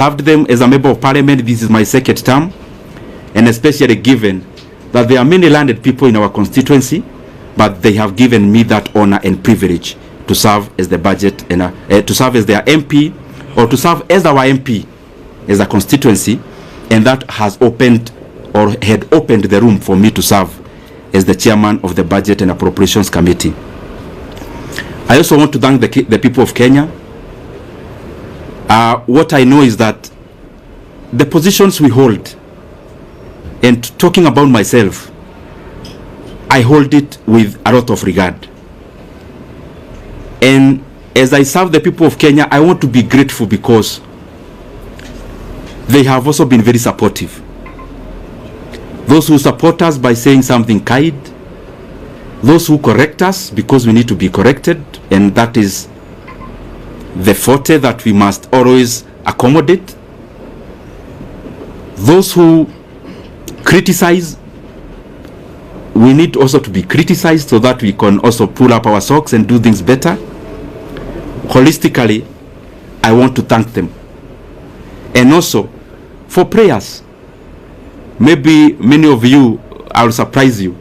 served them as a member of parliament. This is my second term, and especially given that there are many landed people in our constituency, but they have given me that honor and privilege to serve as the budget and to serve as their MP, or to serve as our MP as a constituency, and that has opened or had opened the room for me to serve as the chairman of the Budget and Appropriations Committee. I also want to thank the people of Kenya. What I know is that the positions we hold, and talking about myself, I hold it with a lot of regard. And as I serve the people of Kenya, I want to be grateful because they have also been very supportive. Those who support us by saying something kind, those who correct us because we need to be corrected, and that is the forte that we must always accommodate. Those who criticize, we need also to be criticized so that we can also pull up our socks and do things better. Holistically, I want to thank them. And also for prayers. Maybe many of you, I'll surprise you,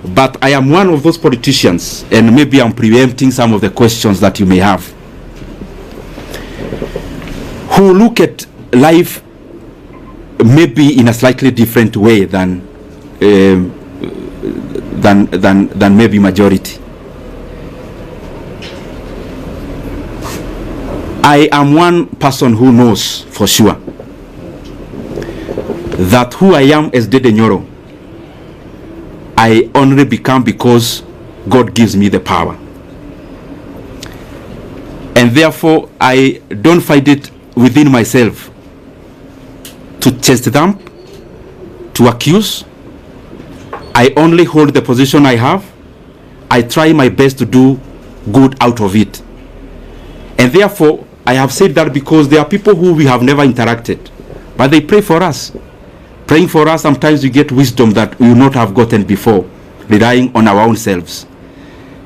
but I am one of those politicians, and maybe I'm preempting some of the questions that you may have, who look at life maybe in a slightly different way than maybe majority. I am one person who knows for sure that who I am as Ndindi Nyoro, I only become because God gives me the power. And therefore, I don't find it within myself to chest dump, to accuse. I only hold the position I have. I try my best to do good out of it. And therefore, I have said that because there are people who we have never interacted, but they pray for us. Praying for us, sometimes we get wisdom that we would not have gotten before, relying on our own selves.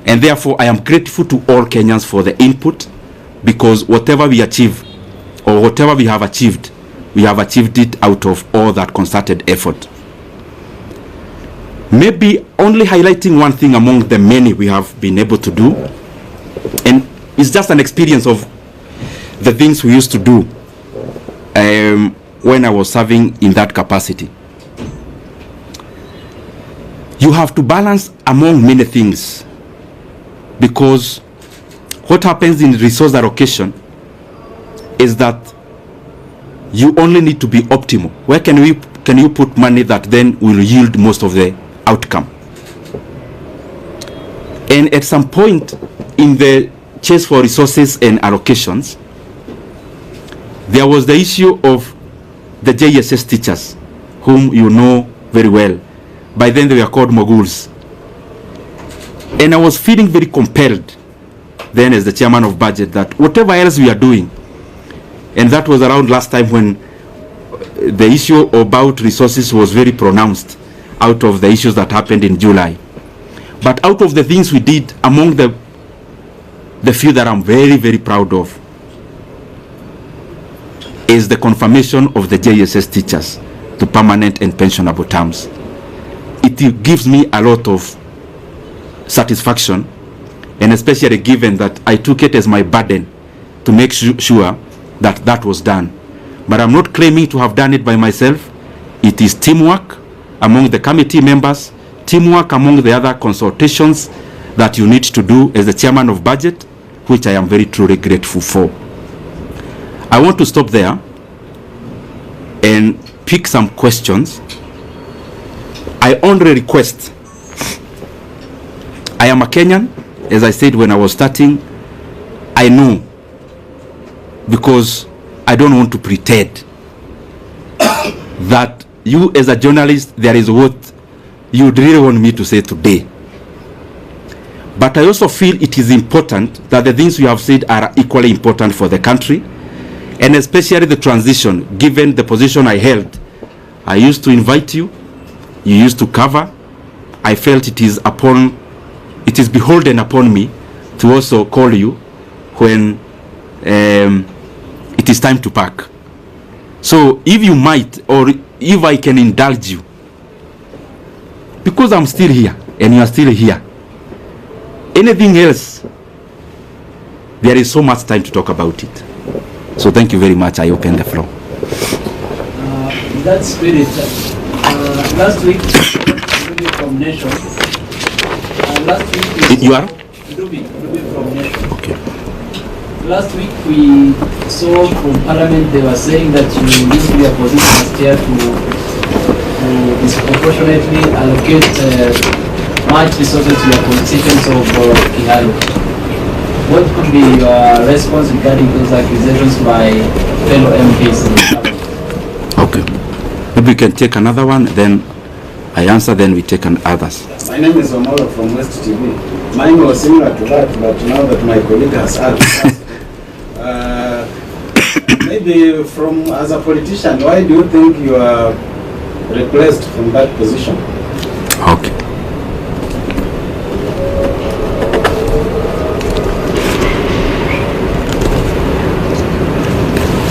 And therefore, I am grateful to all Kenyans for the input, because whatever we achieve, or whatever we have achieved it out of all that concerted effort. Maybe only highlighting one thing among the many we have been able to do, and it's just an experience of the things we used to do when I was serving in that capacity. You have to balance among many things, because what happens in resource allocation is that you only need to be optimal. Where can you put money that then will yield most of the outcome? And at some point in the chase for resources and allocations, there was the issue of the JSS teachers, whom you know very well. By then they were called moguls. And I was feeling very compelled then as the chairman of budget that whatever else we are doing, and that was around last time when the issue about resources was very pronounced out of the issues that happened in July. But out of the things we did, among the few that I'm very, very proud of, is the confirmation of the JSS teachers to permanent and pensionable terms. It gives me a lot of satisfaction, and especially given that I took it as my burden to make sure that that was done. But I'm not claiming to have done it by myself. It is teamwork among the committee members, teamwork among the other consultations that you need to do as the chairman of budget, which I am very truly grateful for. I want to stop there and pick some questions. I only request, I am a Kenyan, as I said when I was starting. I know, because I don't want to pretend that you as a journalist, there is what you really want me to say today. But I also feel it is important that the things you have said are equally important for the country, and especially the transition, given the position I held. I used to invite you, you used to cover. I felt it is beholden upon me to also call you when it is time to pack. So if you might, or if I can indulge you, because I'm still here and you are still here, anything else, there is so much time to talk about it. So thank you very much. I open the floor. In that spirit, last week, from Nation, last week you are? Ruby from Nation. Okay. Last week we saw from Parliament they were saying that you need to be a position as chair to disproportionately allocate much resources to your constituents of Kiharu. What could be your response regarding those accusations by fellow MPs in the Parliament? Okay. Maybe we can take another one, then I answer, then we take others. My name is Omolo from West TV. Mine was similar to that, but now that my colleague has asked, maybe from as a politician, why do you think you are replaced from that position? Okay.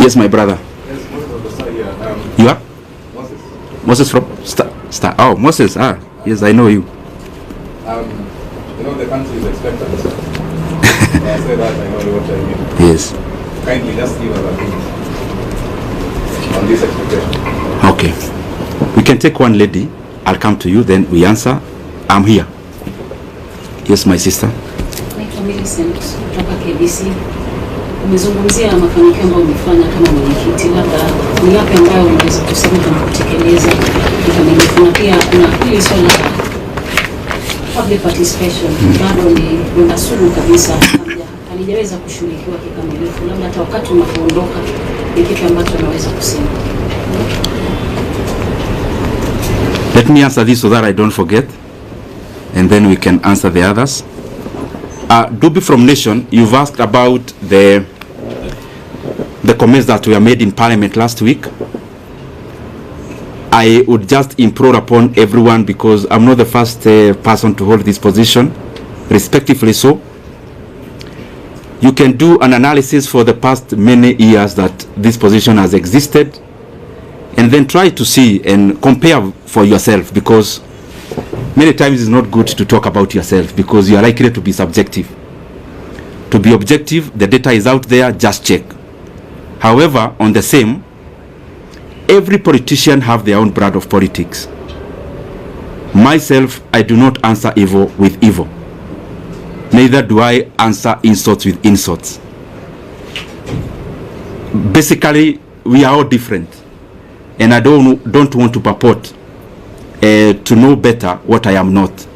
Yes, my brother. Yes, Moses of the side here. You are? Moses. Moses from Star. Oh, Moses. Yes, I know you. You know the country is expectant. When I say that, I know what I mean. Yes. Kindly just give us a hint on this expectation. Okay. We can take one lady. I'll come to you, then we answer. I'm here. Yes, my sister. Naitwa Millicent kutoka KBC. Umezungumzia mafanikio ambayo umefanya kama mwenyekiti, labda ni yapi ambayo unaweza kusema kama kutekeleza kikamilifu, na pia kuna hili swala la public participation bado ni unasugu kabisa, halijaweza kushughulikiwa kikamilifu, labda hata wakati unapoondoka ni kitu ambacho unaweza kusema. Let me answer this so that I don't forget, and then we can answer the others. Duby from Nation, you've asked about the comments that were made in Parliament last week. I would just implore upon everyone, because I'm not the first person to hold this position, respectively so. You can do an analysis for the past many years that this position has existed, and then try to see and compare for yourself, because many times it's not good to talk about yourself, because you are likely to be subjective. To be objective, the data is out there, just check. However, on the same, every politician have their own brand of politics. Myself, I do not answer evil with evil. Neither do I answer insults with insults. Basically, we are all different, and I don't want to purport to know better what I am not,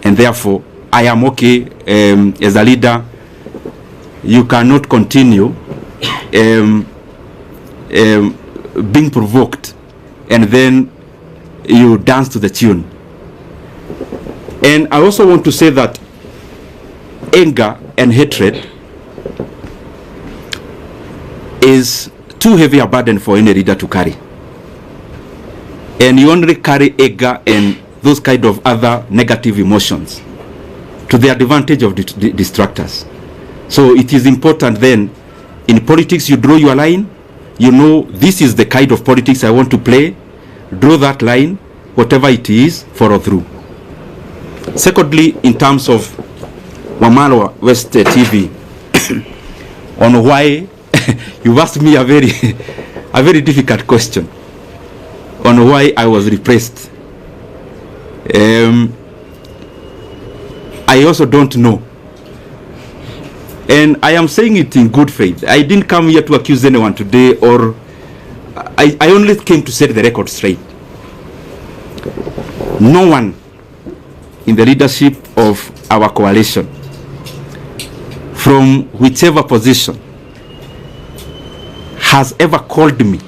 and therefore I am okay as a leader. You cannot continue being provoked and then you dance to the tune. And I also want to say that anger and hatred is too heavy a burden for any leader to carry. And you only carry anger and those kind of other negative emotions to the advantage of the distractors. So it is important then, in politics you draw your line, you know this is the kind of politics I want to play, draw that line, whatever it is, follow through. Secondly, in terms of Wamalwa West TV, on why, you've asked me a very difficult question, on why I was repressed. I also don't know. And I am saying it in good faith. I didn't come here to accuse anyone today, or I only came to set the record straight. No one in the leadership of our coalition, from whichever position, has ever called me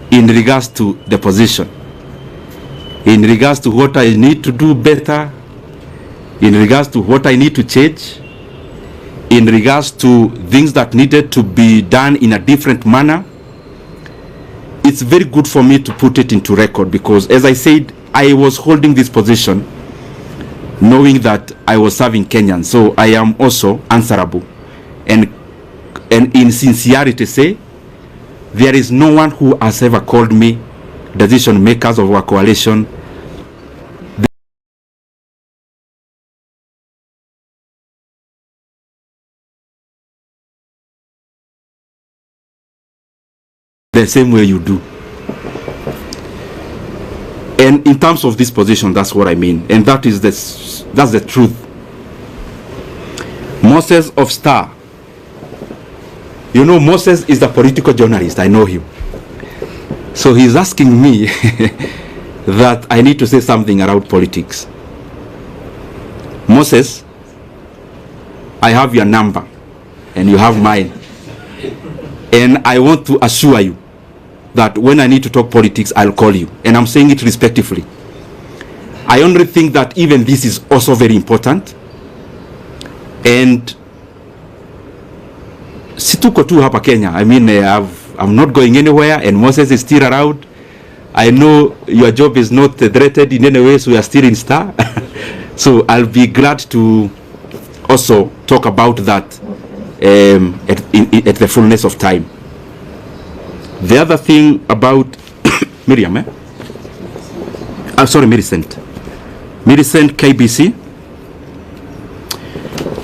in regards to the position, in regards to what I need to do better, in regards to what I need to change, in regards to things that needed to be done in a different manner. It's very good for me to put it into record, because as I said, I was holding this position knowing that I was serving Kenyans, so I am also answerable. And and in sincerity say, there is no one who has ever called me decision makers of our coalition the same way you do. And in terms of this position, that's what I mean, and that's the truth. Moses of Star, you know, Moses is the political journalist. I know him, so he's asking me that I need to say something around politics. Moses, I have your number and you have mine, and I want to assure you that when I need to talk politics, I'll call you, and I'm saying it respectfully. I only think that even this is also very important, and situko tu hapa Kenya. I mean, I'm not going anywhere, and Moses is still around. I know your job is not threatened in any way, so we are still in Star. So I'll be glad to also talk about that at the fullness of time. The other thing about Miriam, sorry, Millicent KBC.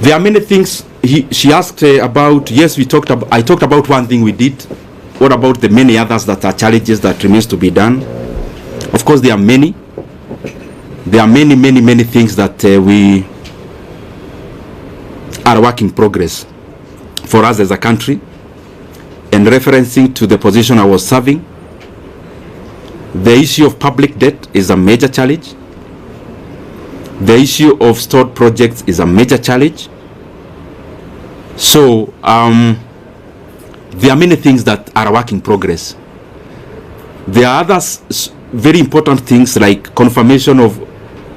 There are many things she asked about. Yes, I talked about one thing we did. What about the many others that are challenges that remains to be done? Of course, there are many. There are many things that we are work in progress for us as a country. And referencing to the position I was serving, the issue of public debt is a major challenge. The issue of stored projects is a major challenge. So there are many things that are a work in progress. There are others, very important things like confirmation of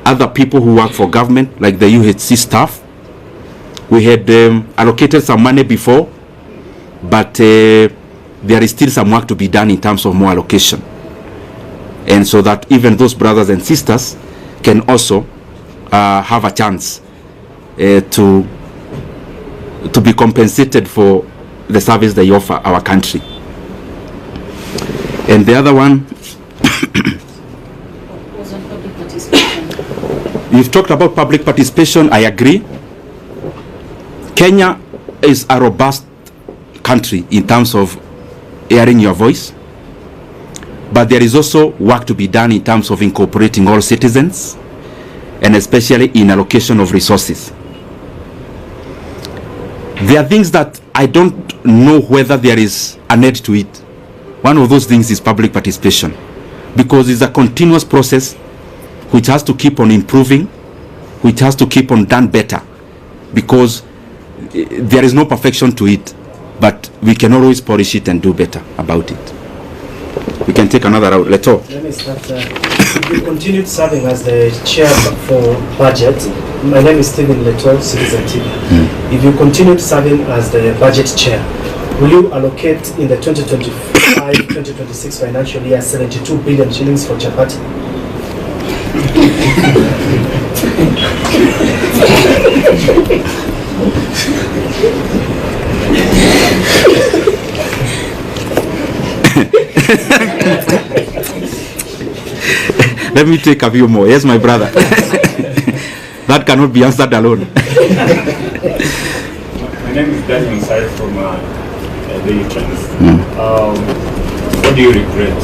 other people who work for government, like the UHC staff. We had allocated some money before, but there is still some work to be done in terms of more allocation, and so that even those brothers and sisters can also have a chance to be compensated for the service they offer our country. And the other one was on public participation. You've talked about public participation. I agree. Kenya is a robust country in terms of hearing your voice, but there is also work to be done in terms of incorporating all citizens, and especially in allocation of resources. There are things that I don't know whether there is a need to it. One of those things is public participation, because it's a continuous process which has to keep on improving, which has to keep on done better, because there is no perfection to it, but we can always polish it and do better about it. We can take another route. Leto. Let me start. If you continued serving as the chair for budget, my name is Stephen Leto, Citizen TV. If you continued serving as the budget chair, will you allocate in the 2025-2026 financial year 72 billion shillings for chapati? Let me take a few more. Yes, my brother. That cannot be answered alone. My name is Daniel Sai from the Trends. What do you regret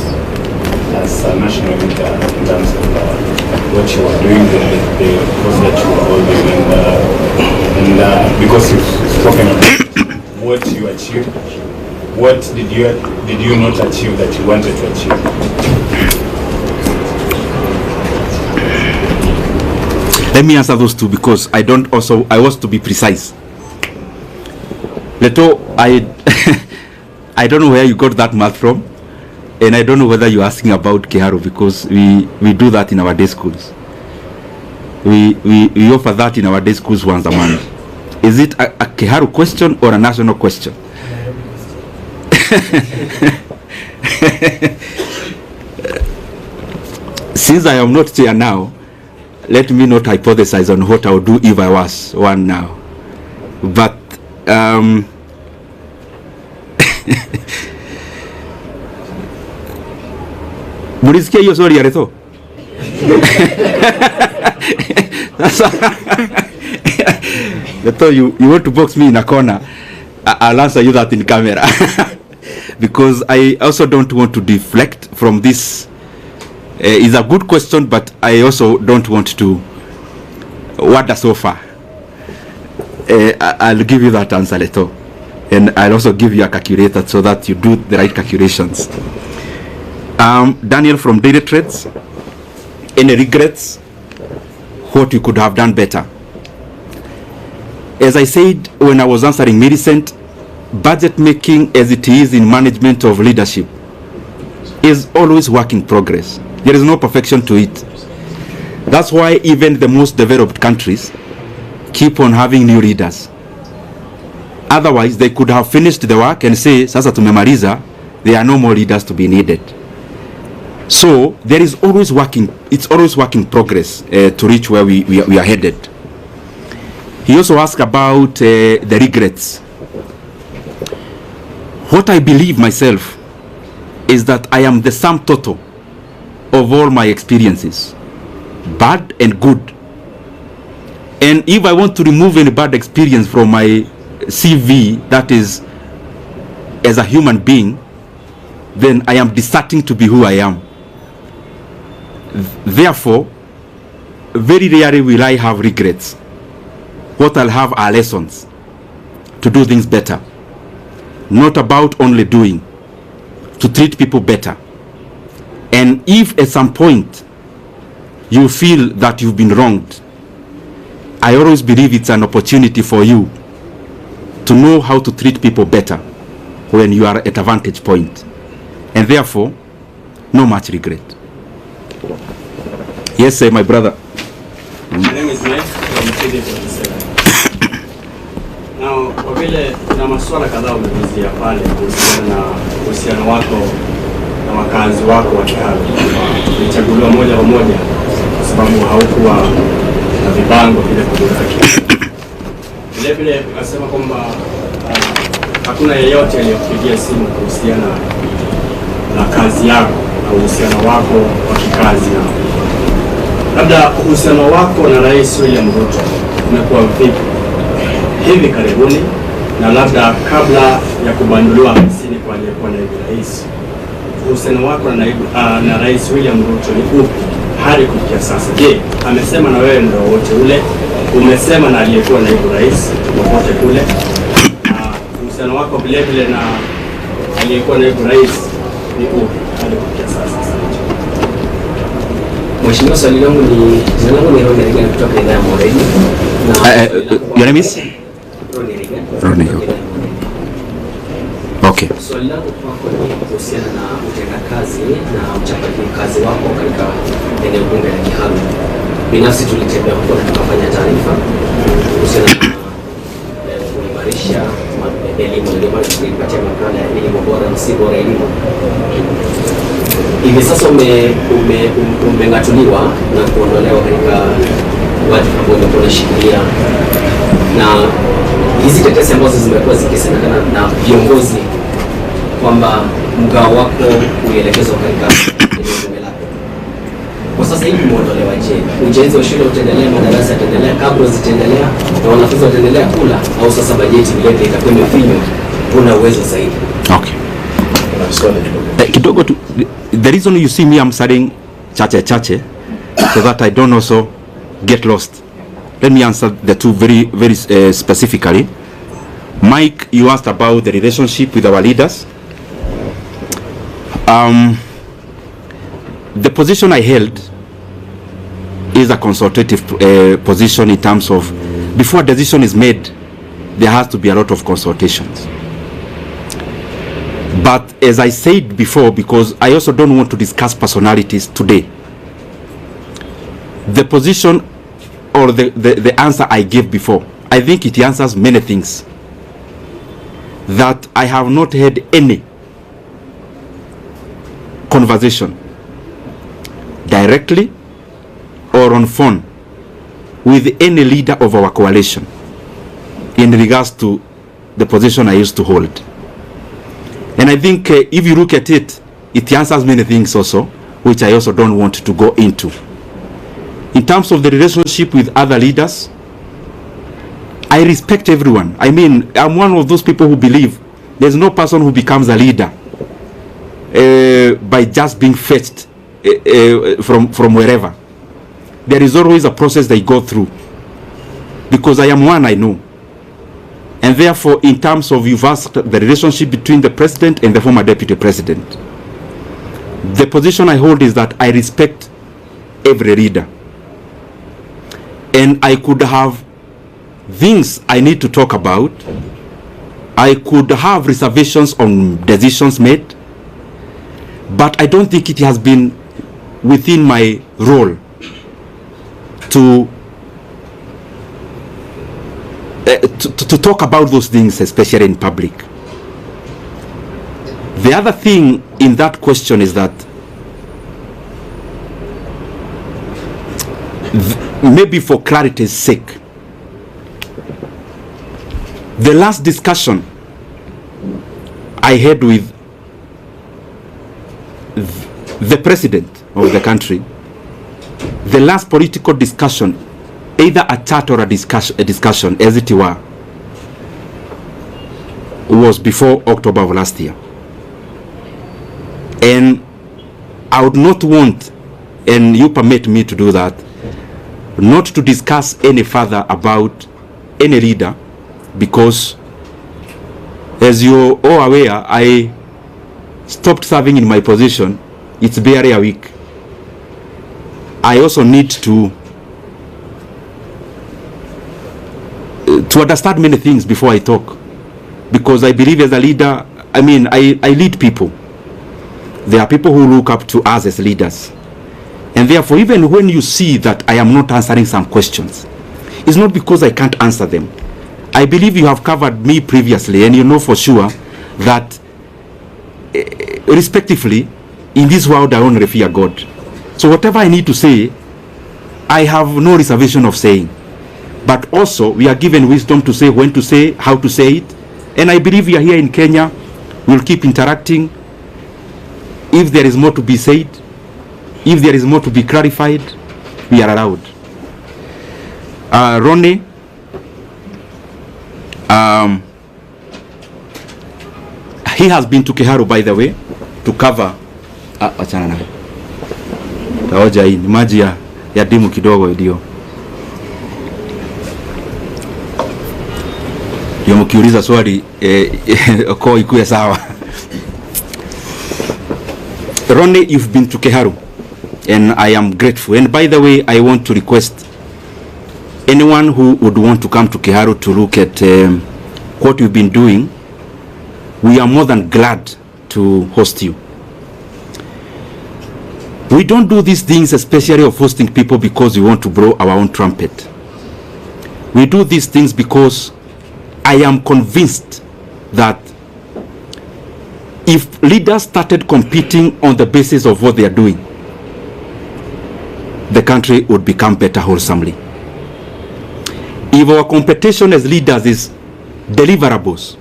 as a national leader in terms of what you are doing, the course that you are holding, and because you've spoken about what you achieved, what did you not achieve that you wanted to achieve? Let me answer those two, because I want to be precise. Leto, I don't know where you got that math from, and I don't know whether you're asking about Keharu, because we do that in our day schools. We offer that in our day schools once a month. Is it a Keharu question or a national question? Since I am not chair now, let me not hypothesize on what I would do if I was one now. But Mulisikia hiyo swali ya Ruto? Ruto, you want to box me in a corner? I'll answer you that in camera. Because I also don't want to deflect from this. It's a good question, but I also don't want to wander so far. I'll give you that answer later. And I'll also give you a calculator so that you do the right calculations. Daniel from Daily Trades, any regrets? What you could have done better? As I said when I was answering Millicent, budget making as it is in management of leadership is always work in progress. There is no perfection to it. That's why even the most developed countries keep on having new leaders. Otherwise, they could have finished the work and say, sasa tumemaliza, there are no more leaders to be needed. So there is always it's always work in progress to reach where we are headed. He also asked about the regrets. What I believe myself is that I am the sum total of all my experiences, bad and good. And if I want to remove any bad experience from my CV, that is, as a human being, then I am deserting to be who I am. Therefore, very rarely will I have regrets. What I'll have are lessons to do things better. Not about only doing, to treat people better. And if at some point you feel that you've been wronged, I always believe it's an opportunity for you to know how to treat people better when you are at a vantage point. And therefore, no much regret. Yes, my brother. My name is Mike from CD47. Now, kwa vile kuna masuala kadhaa umezungumzia pale kuhusiana na uhusiano wako na wakazi wako wa Kiharu, ulichaguliwa moja kwa moja kwa sababu haukuwa na vibango vile kudoraki. Vile vile unasema kwamba hakuna yeyote aliyokupigia simu kuhusiana na kazi yako na uhusiano wako wa kikazi. Na labda uhusiano wako na Rais William Ruto umekuwa vipi hivi karibuni, na labda kabla ya kubanduliwa afisini kwa aliyekuwa naibu rais, uhusiano wako na Rais William Ruto ni upi hadi kufikia sasa? Je, amesema na wewe ndio wote ule? Umesema na aliyekuwa naibu rais wote kule? Uhusiano wako vile vile na aliyekuwa naibu rais ni upi hadi kufikia sasa? Mheshimiwa, swali langu ni Ruto-Raila kutoka idhaa ya Moreni. Your name is? Ruto-Raila. Okay. Swali langu kwako ni kuhusiana na utendakazi na uchapaji kazi wako katika eneo bunge la Kiharu. Binafsi tulitembea huko na tukafanya taarifa kuhusiana na kuimarisha elimu, ndio maana tulipatia makala ya elimu bora na si bora elimu. Hivi sasa umengatuliwa na kuondolewa katika wadhifa ambao umekuwa unashikilia, na hizi tetesi ambazo zimekuwa zikisemekana na viongozi kwamba mgao wako ulielekezwa katika eneo bunge lako, kwa sasa hivi umeondolewa. Je, ujenzi wa shule utaendelea, madarasa yataendelea, kabla zitaendelea na wanafunzi wataendelea kula, au sasa bajeti vile itakuwa imefinywa, una uwezo zaidi? Okay. Kidogo tu, the reason you see me answering chache so that I don't also get lost. Let me answer the two very specifically. Mike, you asked about the relationship with our leaders. The position I held is a consultative position in terms of, before a decision is made, there has to be a lot of consultations. But as I said before, because I also don't want to discuss personalities today, the position or the answer I gave before, I think it answers many things. That I have not had any conversation directly or on phone with any leader of our coalition in regards to the position I used to hold. And I think if you look at it, it answers many things also, which I also don't want to go into. In terms of the relationship with other leaders, I respect everyone. I mean, I'm one of those people who believe there's no person who becomes a leader by just being fetched from wherever. There is always a process they go through. Because I am one, I know. And therefore, in terms of you've asked the relationship between the president and the former deputy president, the position I hold is that I respect every leader. And I could have things I need to talk about. I could have reservations on decisions made. But I don't think it has been within my role to talk about those things, especially in public. The other thing in that question is that maybe for clarity's sake, the last discussion I had with the president of the country, the last political discussion, either a chat or a discussion, as it were, was before October of last year. And I would not want, and you permit me to do that, not to discuss any further about any leader, because as you're all aware, I stopped serving in my position. It's barely a week. I also need to understand many things before I talk, because I believe as a leader, I mean, I lead people. There are people who look up to us as leaders, and therefore even when you see that I am not answering some questions, it's not because I can't answer them. I believe you have covered me previously, and you know for sure that respectively, in this world I only fear God. So whatever I need to say, I have no reservation of saying. But also, we are given wisdom to say when to say, how to say it. And I believe we are here in Kenya. We'll keep interacting. If there is more to be said, if there is more to be clarified, we are allowed. Ronnie, he has been to Kiharu, by the way, to cover. Achana nayo. Taoja hii ni maji ya dimu kidogo ndio. Mkiuliza swali kwa ikuwe sawa. Ronnie, you've been to Kiharu, and I am grateful. And by the way, I want to request anyone who would want to come to Kiharu to look at what we've been doing. We are more than glad to host you. We don't do these things, especially of hosting people, because we want to blow our own trumpet. We do these things because I am convinced that if leaders started competing on the basis of what they are doing, the country would become better wholesomely. If our competition as leaders is deliverables,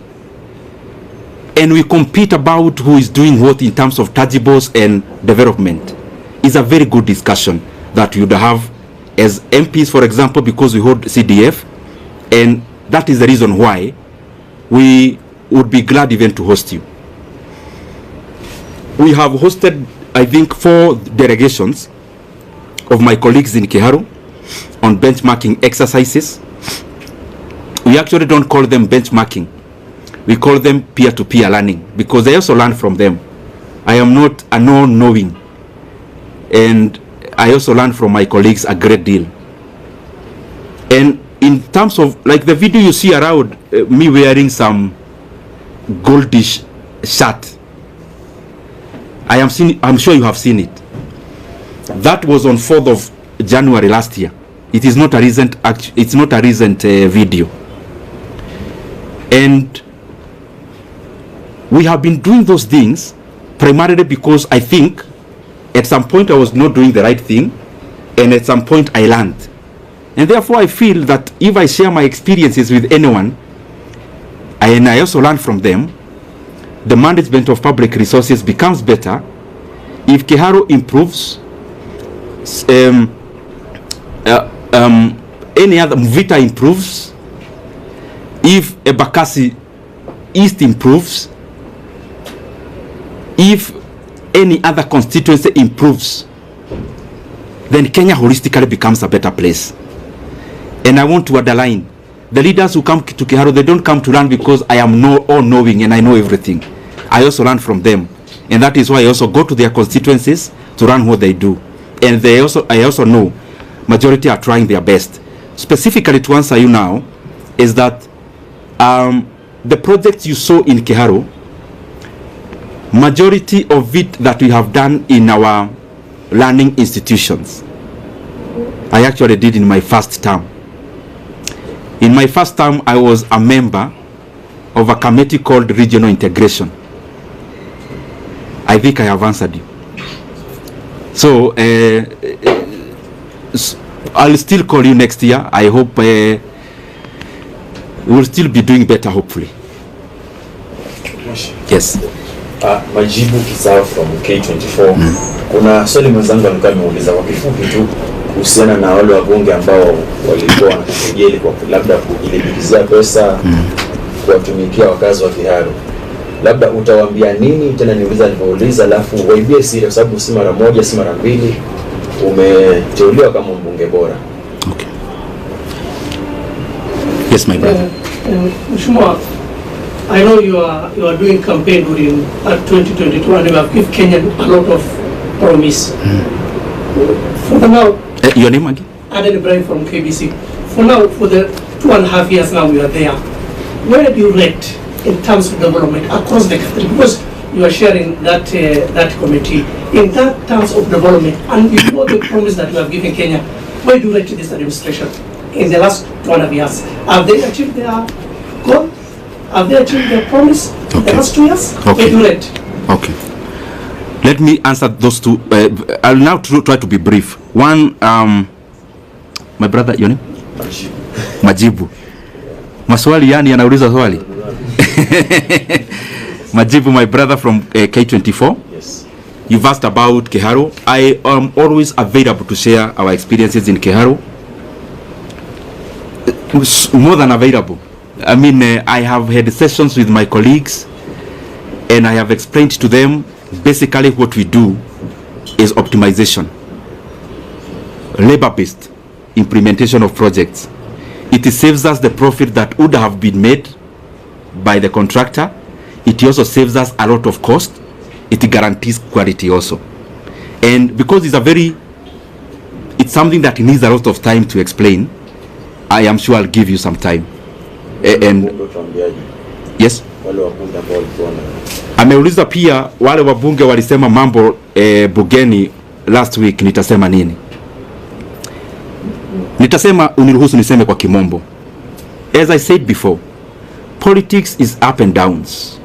and we compete about who is doing what in terms of tangibles and development, is a very good discussion that you'd have as MPs, for example, because we hold CDF, and that is the reason why we would be glad even to host you. We have hosted, I think, 4 delegations of my colleagues in Kiharu on benchmarking exercises. We actually don't call them benchmarking. We call them peer-to-peer learning, because I also learn from them. I am not a non-knowing, and I also learn from my colleagues a great deal. And in terms of, like the video you see around, me wearing some goldish shirt, I'm sure you have seen it. That was on 4th of January last year. It is not a recent video. And we have been doing those things primarily because I think at some point I was not doing the right thing, and at some point I learned. And therefore I feel that if I share my experiences with anyone, and I also learn from them, the management of public resources becomes better, if Kiharu improves, any other Mvita improves, if Embakasi East improves, if any other constituency improves, then Kenya holistically becomes a better place. And I want to underline, the leaders who come to Kiharu, they don't come to learn because I am all-knowing and I know everything. I also learn from them. And that is why I also go to their constituencies to learn what they do. And I also know majority are trying their best. Specifically to answer you now, is that the projects you saw in Kiharu, majority of it that we have done in our learning institutions, I actually did in my first term. In my first term, I was a member of a committee called Regional Integration. I think I have answered you. So, I'll still call you next year. I hope we'll still be doing better, hopefully. Yes. Majibu Kisao from K24. Kuna swali mwenzangu alikuwa ameuliza kwa kifupi tu kuhusiana na wale wabunge ambao walikuwa wanakejeli kwa labda kuilibikizia pesa kuwatumikia wakazi wa Kiharu. Labda utawaambia nini? Tena niuliza alivyouliza, alafu waibie siri, kwa sababu si mara moja si mara mbili umeteuliwa kama mbunge bora. Okay. Yes, my brother. Mheshimiwa, I know you are doing campaign during 2022 and you have given Kenya a lot of promise. For the now, your name again? Aden Ibrahim from KBC. For now, for the 2.5 years now we are there. Where do you rate in terms of development across the country? Because you are sharing that committee in that terms of development, and you know the promise that you have given Kenya. Where do you rate this administration in the last 2.5 years? Have they achieved their goal? Have they achieved their promise in the last 2 years? Okay. Where do you rate? Okay. Let me answer those two. I'll now try to be brief. One, my brother, your name? Majibu. Maswali yani anauliza swali. Majibu, my brother from K24. Yes. You've asked about Kiharu. I am always available to share our experiences in Kiharu. More than available. I mean, I have had sessions with my colleagues and I have explained to them basically what we do is optimization, labor-based implementation of projects. It saves us the profit that would have been made by the contractor. It also saves us a lot of cost. It guarantees quality also. And because it's something that needs a lot of time to explain, I am sure I'll give you some time. And yes, ameuliza pia wale wabunge walisema mambo bugeni last week, nitasema nini? Nitasema, uniruhusu niseme kwa kimombo. As I said before, politics is up and downs,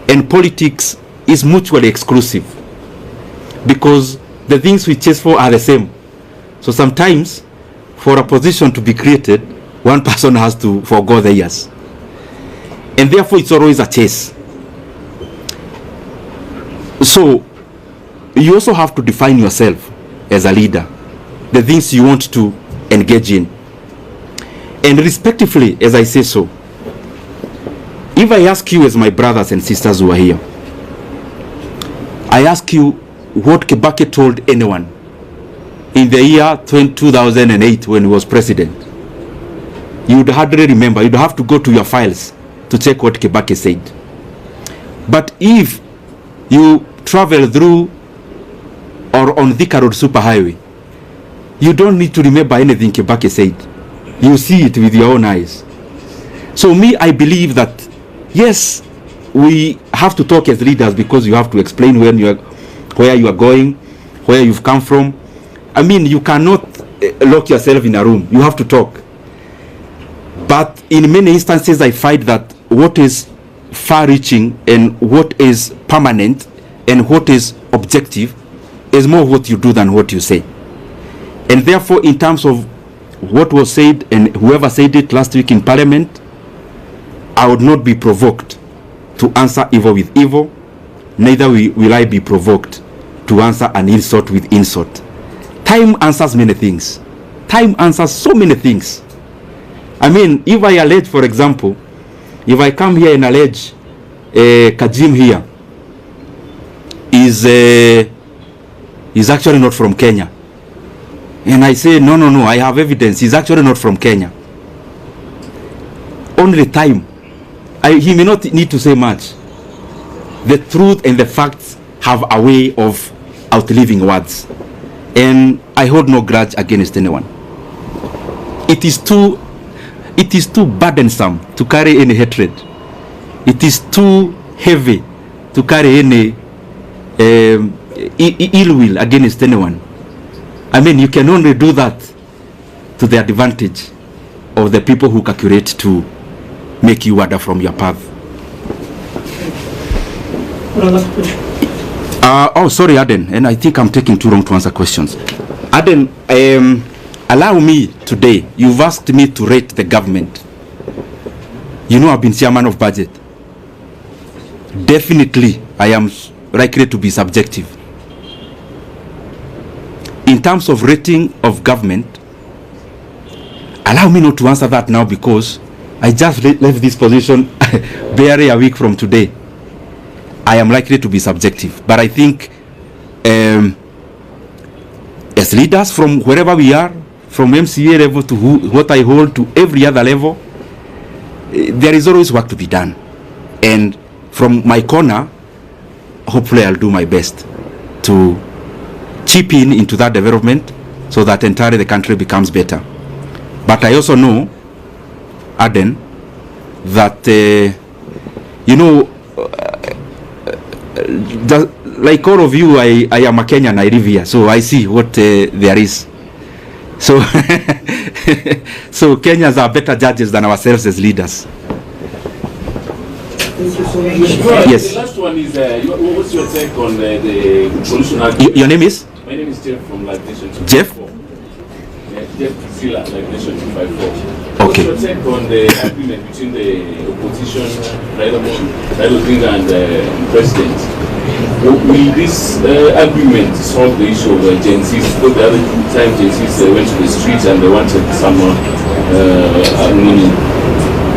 and politics is mutually exclusive because the things we chase for are the same. So sometimes for a position to be created, one person has to forgo the years, and therefore it's always a chase. So you also have to define yourself as a leader, the things you want to engage in, and respectively, as I say so. If I ask you, as my brothers and sisters who are here, I ask you what Kibaki told anyone in the year 2008 when he was president, you would hardly remember. You'd have to go to your files to check what Kibaki said. But if you travel through or on Thika Road Superhighway, you don't need to remember anything Kibaki said. You see it with your own eyes. So me, I believe that yes, we have to talk as leaders because you have to explain where you are going, where you've come from. I mean, you cannot lock yourself in a room. You have to talk. But in many instances, I find that what is far-reaching and what is permanent and what is objective is more what you do than what you say. And therefore, in terms of what was said and whoever said it last week in Parliament, I would not be provoked to answer evil with evil, neither will I be provoked to answer an insult with insult. Time answers many things. Time answers so many things. I mean, if I allege, for example, if I come here and allege Kajim here is actually not from Kenya, and I say no, I have evidence, he's actually not from Kenya. Only time. He may not need to say much. The truth and the facts have a way of outliving words, and I hold no grudge against anyone. It is too burdensome to carry any hatred. It is too heavy to carry any ill will against anyone. I mean, you can only do that to the advantage of the people who calculate to make you wander from your path. Oh, sorry, Aden, and I think I'm taking too long to answer questions. Aden, allow me today, you've asked me to rate the government. You know, I've been chairman of budget. Definitely, I am likely to be subjective. In terms of rating of government, allow me not to answer that now because I just left this position barely a week from today. I am likely to be subjective, but I think as leaders from wherever we are, from MCA level to what I hold to every other level, there is always work to be done. And from my corner, hopefully I'll do my best to chip in into that development so that entirely the country becomes better. But I also know, Aden, that, you know, like all of you, I am a Kenyan, I live here, so I see what there is. So, so Kenyans are better judges than ourselves as leaders. Yes. The last one is, what's your take on the pollution? Your name is? My name is Jeff from Live Nation 254. Jeff? Jeff Zilla, Live Nation 254. Okay. What's your take on the agreement between the opposition, Raila Odinga, and the president? Will this agreement solve the issue of Gen Zs? Because the other time Gen Zs went to the streets and they wanted someone,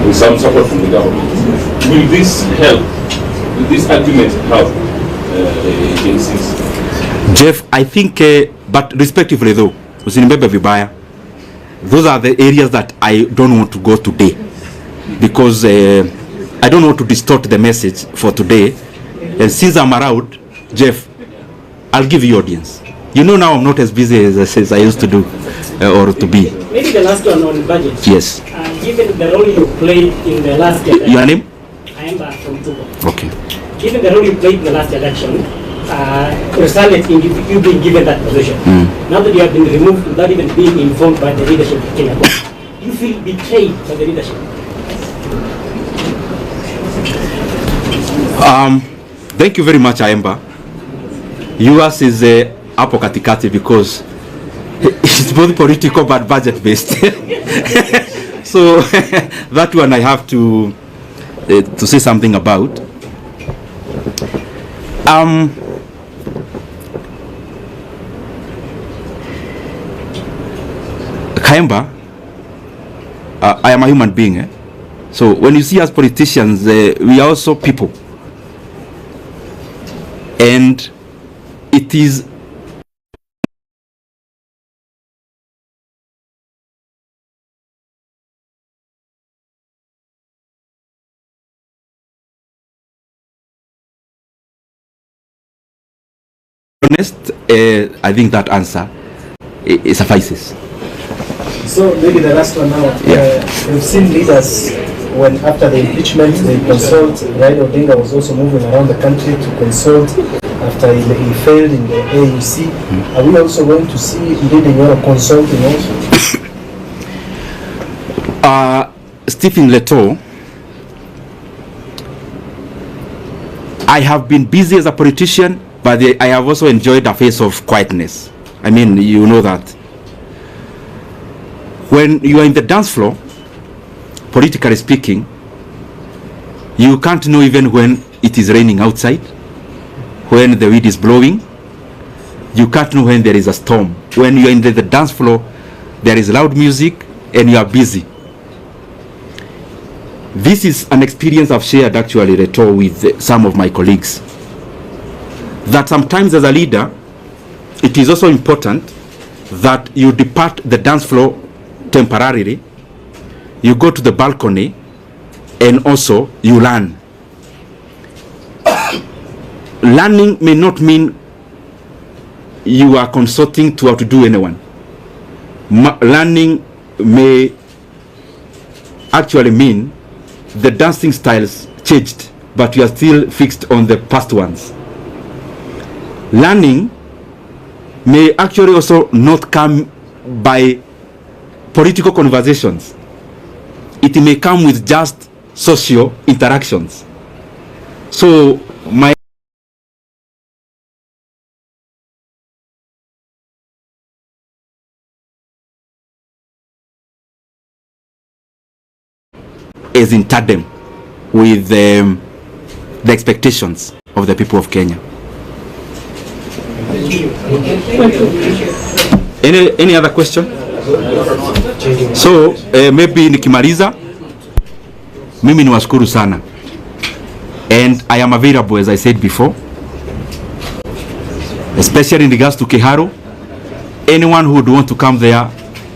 with some support from the government. Will this help? Will this agreement help the Gen Zs? Jeff, I think, but respectively though, usinibebe vibaya, those are the areas that I don't want to go today because I don't want to distort the message for today. And since I'm around, Jeff, I'll give you audience. You know now I'm not as busy as I used to do or to be. Maybe the last one on budget. Yes. Given the role you played in the last election. Your name? I am from Togo. Okay. Given the role you played in the last election, resulted in you being given that position. Now that you have been removed without even being informed by the leadership of Kenya, you feel betrayed by the leadership? Thank you very much, Ayemba. Yours is hapo katikati because it's both political but budget based. So that one I have to say something about. Kayemba, I am a human being. So when you see us politicians, we are also people. And it is honest, I think that answer it suffices. So maybe the last one now. We've seen leaders when after the impeachment they consult. Raila Odinga was also moving around the country to consult after he failed in the AUC. Are we also going to see Ndindi Nyoro consulting also? Stephen Leto, I have been busy as a politician, but I have also enjoyed a phase of quietness. I mean, you know that. When you are in the dance floor, politically speaking, You can't know even when it is raining outside, when the wind is blowing. You can't know when there is a storm. When you're in the dance floor, there is loud music and you are busy. This is an experience I've shared actually, Reto, with some of my colleagues. That sometimes as a leader, it is also important that you depart the dance floor temporarily, you go to the balcony, and also you learn. Learning may not mean you are consulting to outdo anyone. Learning may actually mean the dancing styles changed, but you are still fixed on the past ones. Learning may actually also not come by political conversations. It may come with just social interactions. So my is in tandem with the expectations of the people of Kenya. Any other question? So maybe nikimaliza, mimi niwashukuru sana, and I am available as I said before, especially in regards to Keharo. Anyone who would want to come there,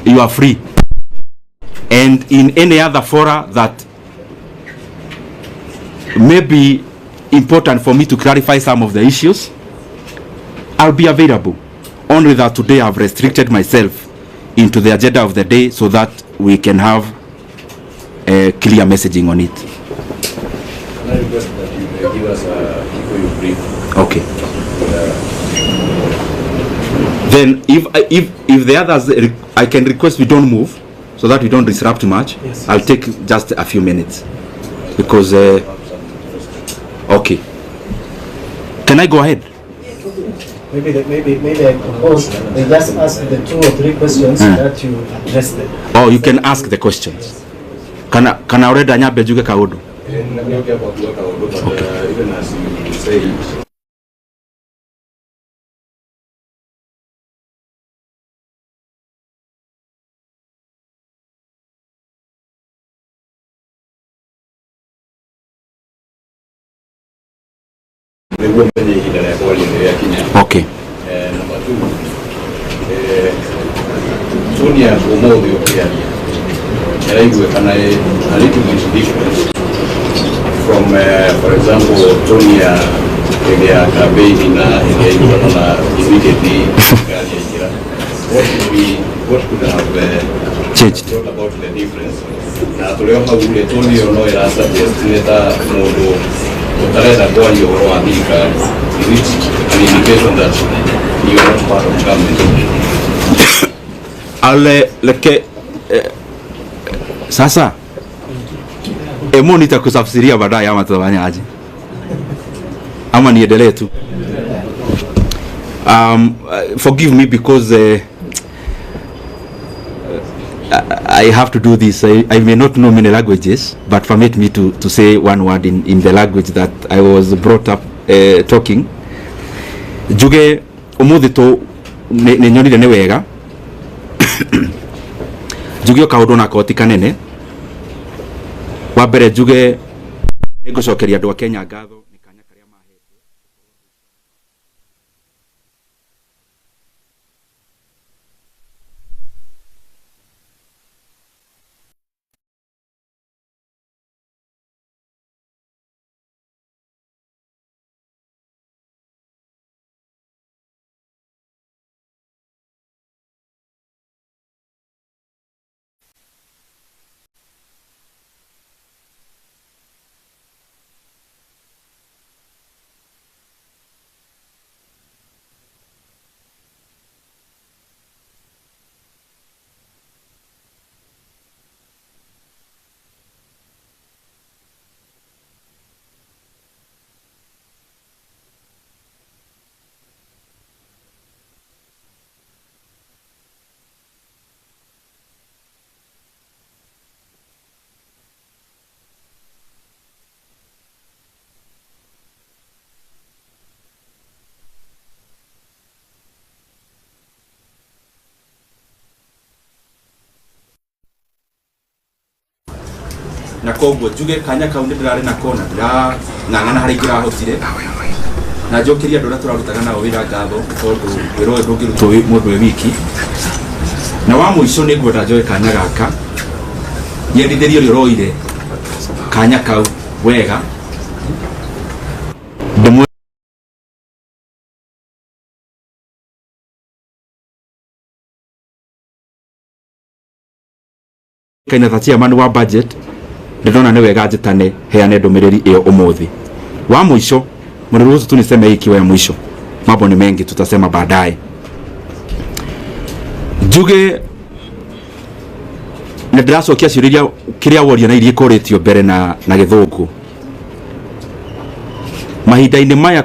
you are free. And in any other fora that may be important for me to clarify some of the issues, I'll be available. Only that today I've restricted myself into the agenda of the day so that we can have a clear messaging on it. Can I request that you give us before you brief? Okay. Then if the others, I can request we don't move so that we don't disrupt too much. Yes. I'll take just a few minutes because okay. Can I go ahead? Maybe I propose they just ask the 2 or 3 questions that you address them. Oh, you can ask the questions. Can I already anyabe juge kaudu? Even as you say, okay. Number 2, Sonia Omodio Kiaria. A little bit different from, for example, Tonia campaign immediately. What could have changed brought about the difference? Now, to learn how we told you, no, as a destinata modo, Ruto-Raila go and your Adika, which an indication that you are not part of government. Sasa emo nitakusafsiria baadaye ama tutafanya aje? Ama niendelee tu? Forgive me because I have to do this. I may not know many languages, but permit me to say one word in the language that I was brought up talking. Juge umuthi tu ni nyonire ni wega. Juge kaundu na koti kanene. Wa mbere juge ngucokeria andu a Kenya ngatho. na koguo njuge kanya kau ndirarĩ nako na ng'ang'ana harĩ ingĩrahotire na njokeria andũ arĩa tũrarutaga nao wĩra ngatho tondũ wĩra ũyũ ndũngĩrutwo mũndũ wĩ wiki na wa mũico nĩ ngwenda njoe kanya gaka nyendithĩrie ũrĩa ũroire kanya kau wega kaina ta chairman wa budget ndona nĩ wega njĩtane heane ndũmĩrĩri ĩyo ũmũthĩ wa mũico mniruhusu tu niseme hii ikiwa ya mwisho, mambo ni mengi tutasema baadaye. Njuge na ndĩracokia ciũria kĩrĩa woria na iria ikoretio mbere na gĩthũngũ mahinda-inĩ maya